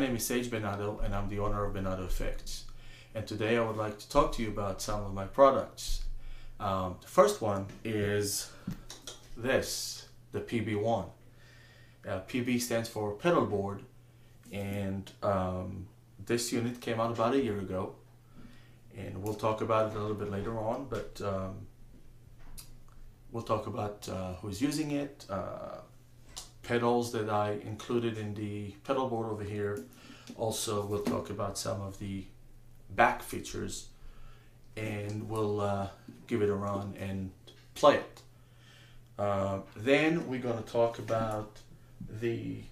name is Sage Benado and I'm the owner of Benado Effects. And today I would like to talk to you about some of my products. The first one is this, the PB1. PB stands for pedal board, and this unit came out about a year ago, and we'll talk about it a little bit later on, but we'll talk about who's using it, pedals that I included in the pedal board over here. Also, we'll talk about some of the back features, and we'll give it a run and play it. Then we're going to talk about the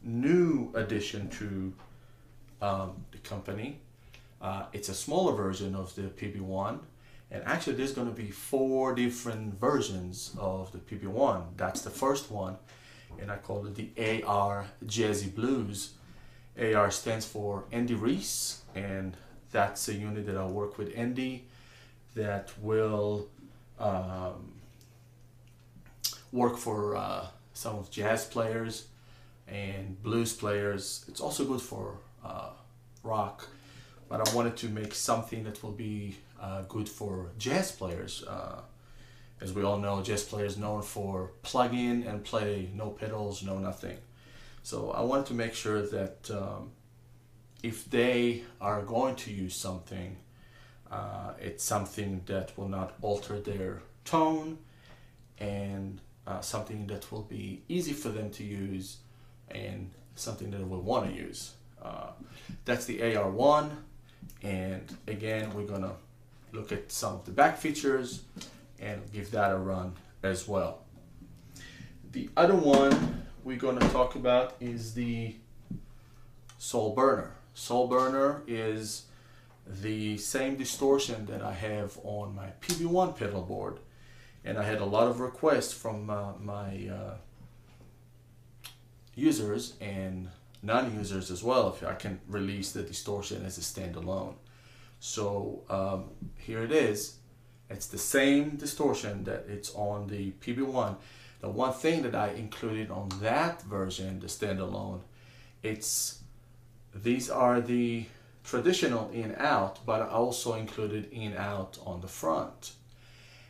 new addition to the company. It's a smaller version of the PB1, and actually there's going to be 4 different versions of the PB1. That's the first one, and I call it the AR Jazzy Blues. AR stands for Andy Reese, and that's a unit that I work with Andy that will work for some of jazz players and blues players. It's also good for rock, but I wanted to make something that will be good for jazz players. As we all know, jazz players known for plug in and play no pedals, no nothing. So I wanted to make sure that if they are going to use something, it's something that will not alter their tone, and something that will be easy for them to use, and something that we'll want to use. That's the AR1, and again we're gonna look at some of the back features and give that a run as well. The other one we're going to talk about is the Solburner. Solburner is the same distortion that I have on my PB1 pedal board, and I had a lot of requests from my users and non-users as well if I can release the distortion as a standalone. So here it is. It's the same distortion that it's on the PB1. The one thing that I included on that version, the standalone, these are the traditional in-out, but I also included in-out on the front.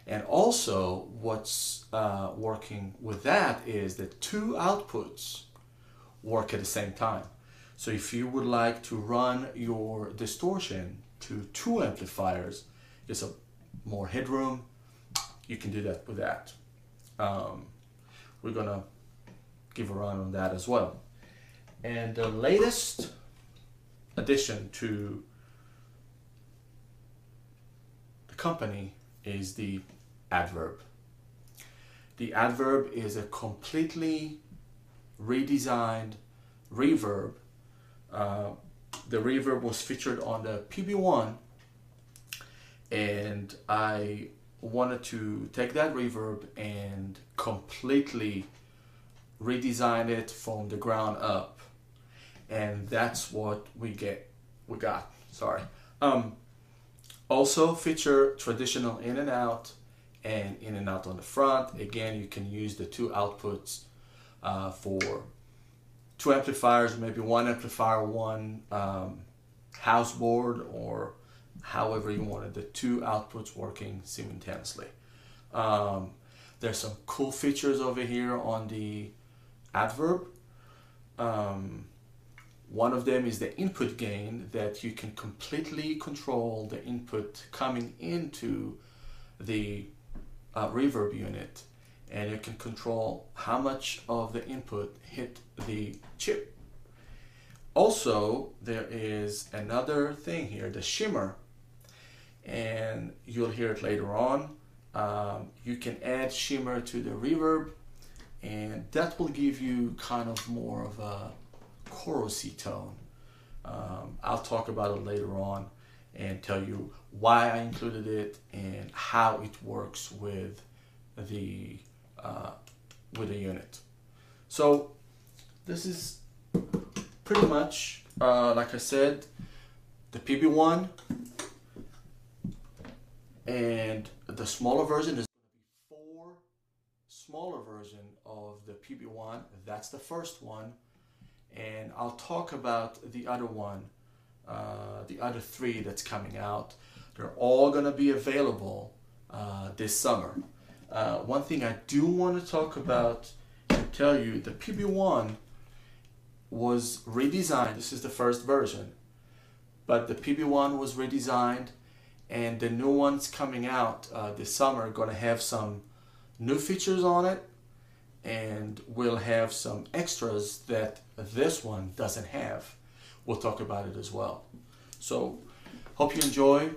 And also what's working with that is that 2 outputs work at the same time. So if you would like to run your distortion to 2 amplifiers, there's a more headroom, you can do that with that. We're gonna give a run on that as well. And the latest addition to the company is the Adverb. The Adverb is a completely redesigned reverb. The reverb was featured on the PB1, and I wanted to take that reverb and completely redesign it from the ground up, and that's what we got. Sorry. Also feature traditional in and out on the front. Again, you can use the 2 outputs for 2 amplifiers, maybe 1 amplifier, 1 house board, or however you wanted the 2 outputs working simultaneously. There's some cool features over here on the Adverb. One of them is the input gain, that you can completely control the input coming into the reverb unit, and you can control how much of the input hit the chip. Also, there is another thing here, the shimmer, and you'll hear it later on. You can add shimmer to the reverb, and that will give you kind of more of a chorusy tone. I'll talk about it later on and tell you why I included it and how it works with the unit. So this is pretty much, like I said, the PB1, and the smaller version is going to be 4 smaller version of the PB1. That's the first one, and I'll talk about the other one, the other 3 that's coming out. They're all gonna be available this summer. One thing I do want to talk about and tell you, the PB1 was redesigned. This is the first version, but the PB1 was redesigned, and the new ones coming out this summer are going to have some new features on it, and will have some extras that this one doesn't have. We'll talk about it as well. So hope you enjoy.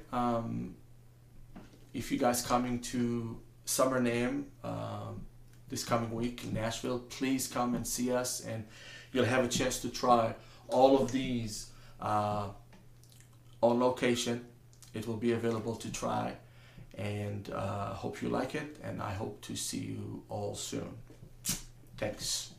If you guys coming to Summer Namm this coming week in Nashville, please come and see us, and you'll have a chance to try all of these on location. It will be available to try, and hope you like it, and I hope to see you all soon. Thanks.